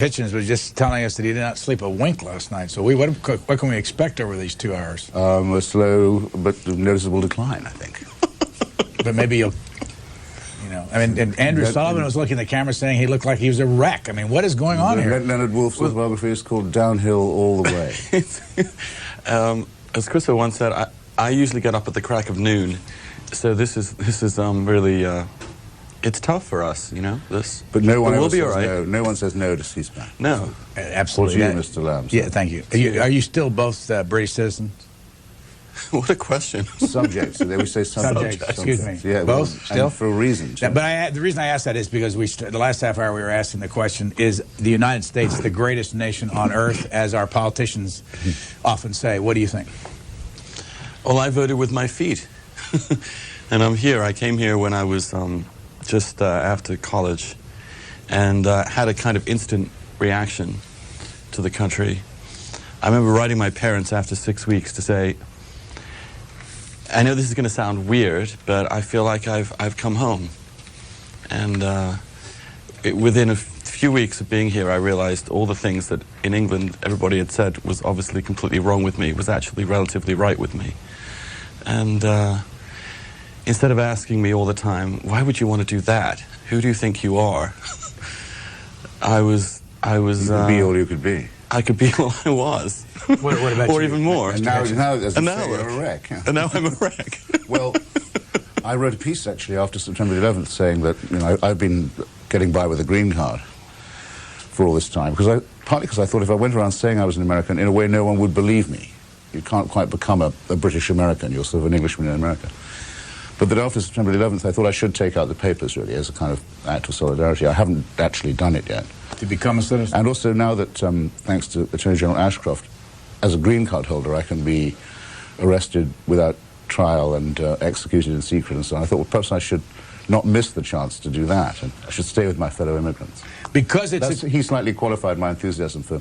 Hitchens was just telling us that he did not sleep a wink last night. So what can we expect over these 2 hours? A slow but noticeable decline, I think. But maybe you'll, you know, I mean, and Andrew Sullivan was looking at the camera saying he looked like he was a wreck. I mean, what is going on here? Leonard Woolf's autobiography is called Downhill All the Way. As Christopher once said, I usually get up at the crack of noon, so this is really it's tough for us, you know. But no one will ever be says all right. no. No one says no to CSPAN. No, absolutely. Or to you, Mr. Lamb. Yeah, thank you. Are you still both British citizens? What a question. Subjects. So they would say subjects. Excuse me. Yeah, both still for a reason. But the reason I asked that is because the last half hour we were asking the question: is the United States the greatest nation on earth, as our politicians often say? What do you think? Well, I voted with my feet, and I'm here. I came here when I was just after college, and had a kind of instant reaction to the country. I remember writing my parents after 6 weeks to say, I know this is going to sound weird, but I feel like I've come home. And within a few weeks of being here, I realized all the things that in England everybody had said was obviously completely wrong with me was actually relatively right with me. And instead of asking me all the time, why would you want to do that? Who do you think you are? I was. You could be all you could be. I could be all I was. What about or you? even more. And now as you say, you're a wreck. Yeah. And now I'm a wreck. Well, I wrote a piece actually after September the 11th saying that, you know, I've been getting by with a green card for all this time partly because I thought if I went around saying I was an American, in a way no one would believe me. You can't quite become a British American. You're sort of an Englishman in America. But that after September the 11th, I thought I should take out the papers, really, as a kind of act of solidarity. I haven't actually done it yet. To become a citizen? And also now that, thanks to Attorney General Ashcroft, as a green card holder, I can be arrested without trial and executed in secret and so on. I thought, well, perhaps I should not miss the chance to do that, and I should stay with my fellow immigrants. Because he slightly qualified my enthusiasm for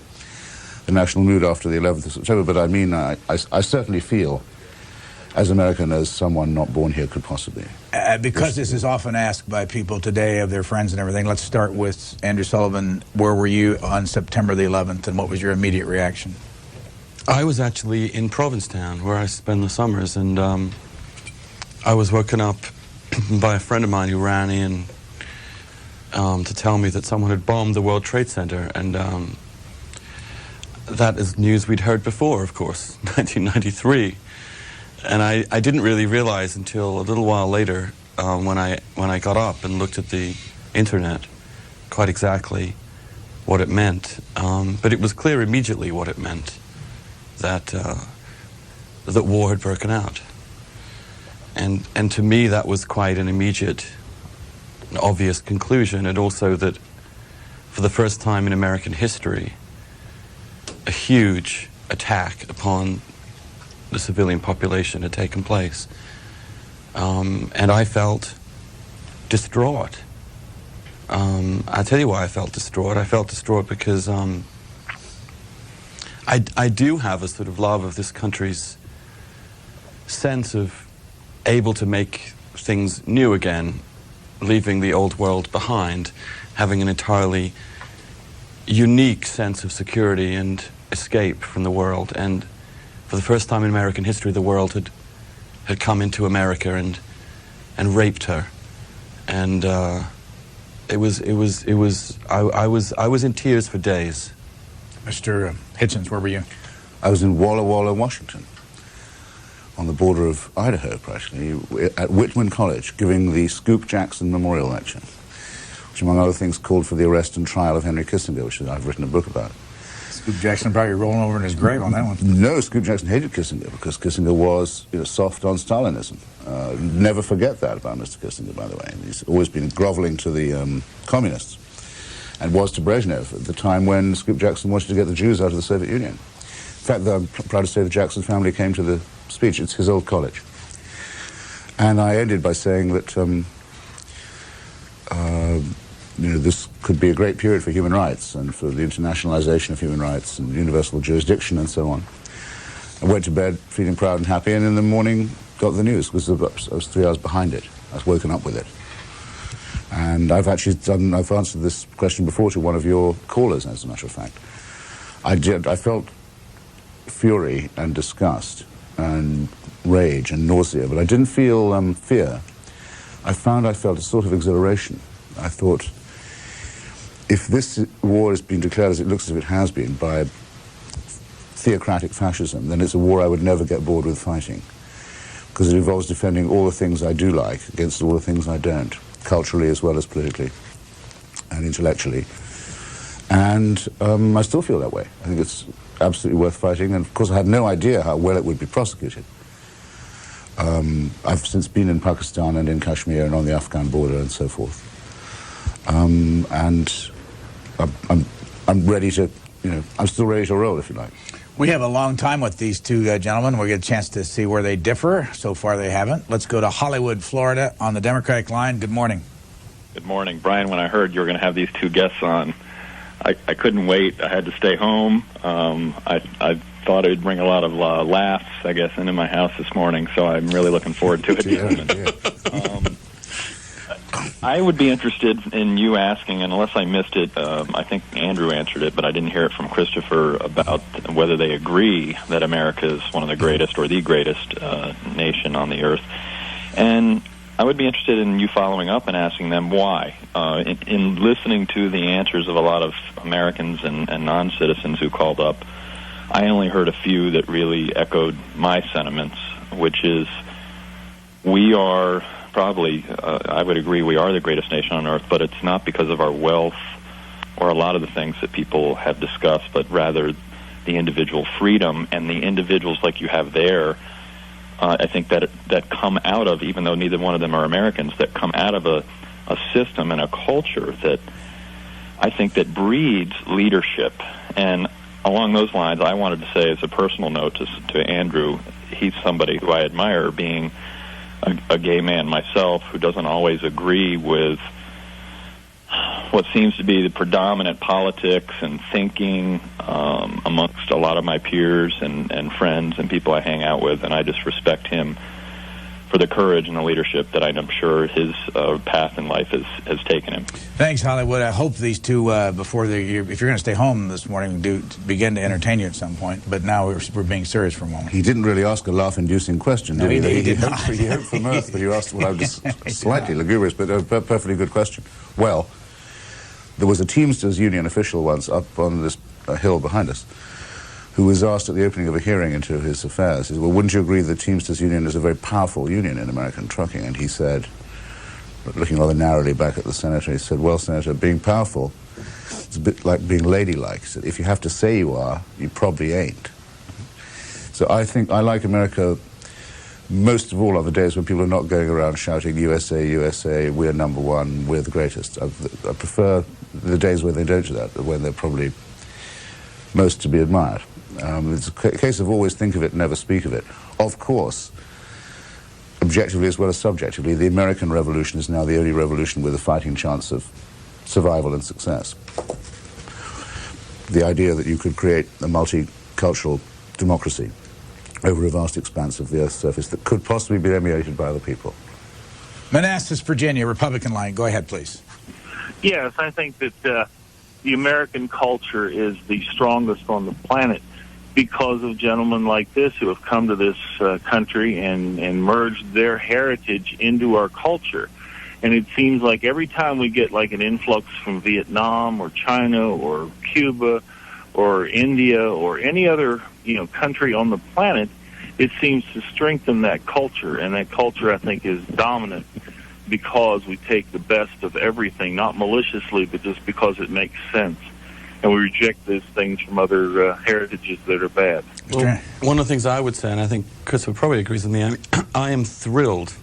the national mood after the 11th of September, but I mean, I certainly feel as American as someone not born here could possibly. Because this is often asked by people today of their friends and everything, let's start with Andrew Sullivan. Where were you on September the 11th, and what was your immediate reaction? I was actually in Provincetown, where I spend the summers, and I was woken up by a friend of mine who ran in to tell me that someone had bombed the World Trade Center, and that is news we'd heard before, of course, 1993. And I didn't really realize until a little while later, when I got up and looked at the internet, quite exactly what it meant. But it was clear immediately what it meant, that war had broken out. And to me, that was quite an immediate, an obvious conclusion, and also that for the first time in American history, a huge attack upon the civilian population had taken place. And I felt distraught. I'll tell you why I felt distraught. I felt distraught because I do have a sort of love of this country's sense of able to make things new again, leaving the old world behind, having an entirely unique sense of security and escape from the world. And for the first time in American history, the world had come into America and raped her, and I was in tears for days. Mr. Hitchens, where were you? I was in Walla Walla, Washington, on the border of Idaho, practically, at Whitman College, giving the Scoop Jackson Memorial Lecture, which, among other things, called for the arrest and trial of Henry Kissinger, which I've written a book about. Scoop Jackson probably rolling over in his grave on that one. No, Scoop Jackson hated Kissinger because Kissinger was, you know, soft on Stalinism. Never forget that about Mr. Kissinger, by the way. He's always been groveling to the communists, and was to Brezhnev at the time when Scoop Jackson wanted to get the Jews out of the Soviet Union. In fact, I'm proud to say the Jackson family came to the speech. It's his old college. And I ended by saying that you know, this could be a great period for human rights and for the internationalization of human rights and universal jurisdiction and so on. I went to bed feeling proud and happy, and in the morning got the news because I was 3 hours behind it. I was woken up with it. And And I've answered this question before to one of your callers, as a matter of fact. I felt fury and disgust and rage and nausea, but I didn't feel fear. I felt a sort of exhilaration. I thought, if this war has been declared, as it looks as if it has been, by theocratic fascism, then it's a war I would never get bored with fighting, because it involves defending all the things I do like against all the things I don't, culturally as well as politically and intellectually. And I still feel that way. I think it's absolutely worth fighting, and of course I had no idea how well it would be prosecuted. I've since been in Pakistan and in Kashmir and on the Afghan border and so forth. And I'm ready to, I'm still ready to roll, if you like. We have a long time with these two gentlemen. We'll get a chance to see where they differ. So far they haven't. Let's go to Hollywood, Florida, on the Democratic line. Good morning. Good morning. Brian, when I heard you were going to have these two guests on, I couldn't wait. I had to stay home. I thought it would bring a lot of laughs, I guess, into my house this morning, so I'm really looking forward to it. I would be interested in you asking, and unless I missed it, I think Andrew answered it, but I didn't hear it from Christopher, about whether they agree that America is one of the greatest or the greatest nation on the earth. And I would be interested in you following up and asking them why. In listening to the answers of a lot of Americans and non-citizens who called up, I only heard a few that really echoed my sentiments, which is we are probably, I would agree, we are the greatest nation on earth, but it's not because of our wealth or a lot of the things that people have discussed, but rather the individual freedom and the individuals like you have there. I think that come out of, even though neither one of them are Americans, that come out of a system and a culture that I think that breeds leadership. And along those lines, I wanted to say, as a personal note to Andrew, he's somebody who I admire, being a gay man myself, who doesn't always agree with what seems to be the predominant politics and thinking amongst a lot of my peers and friends and people I hang out with, and I just respect him for the courage and the leadership that I'm sure his path in life has taken him. Thanks, Hollywood. I hope these two, if you're going to stay home this morning, do begin to entertain you at some point. But now we're being serious for a moment. He didn't really ask a laugh-inducing question, No, did he? he did not. He hoped for mirth, but you asked what I was slightly lugubrious, but a perfectly good question. Well, there was a Teamsters Union official once up on this hill behind us, who was asked at the opening of a hearing into his affairs, he said, well, wouldn't you agree the Teamsters Union is a very powerful union in American trucking? And he said, looking rather narrowly back at the senator, he said, well, Senator, being powerful, it's a bit like being ladylike. He said, if you have to say you are, you probably ain't. So I think I like America most of all on the days when people are not going around shouting, USA, USA, we're number one, we're the greatest. I prefer the days when they don't do that, when they're probably most to be admired. It's a case of always think of it, never speak of it. Of course, objectively as well as subjectively, the American Revolution is now the only revolution with a fighting chance of survival and success. The idea that you could create a multicultural democracy over a vast expanse of the Earth's surface that could possibly be emulated by other people. Manassas, Virginia, Republican line. Go ahead, please. Yes, I think that the American culture is the strongest on the planet because of gentlemen like this who have come to this country and merged their heritage into our culture. And it seems like every time we get like an influx from Vietnam or China or Cuba or India or any other country on the planet, it seems to strengthen that culture. And that culture, I think, is dominant because we take the best of everything, not maliciously, but just because it makes sense. And we reject those things from other heritages that are bad. Well, one of the things I would say, and I think Christopher probably agrees with me, I am thrilled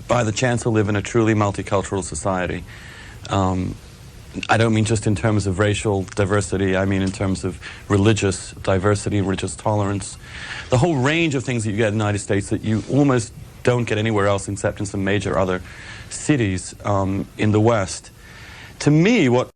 by the chance to live in a truly multicultural society. I don't mean just in terms of racial diversity, I mean in terms of religious diversity, religious tolerance. The whole range of things that you get in the United States that you almost don't get anywhere else except in some major other cities in the West. To me, what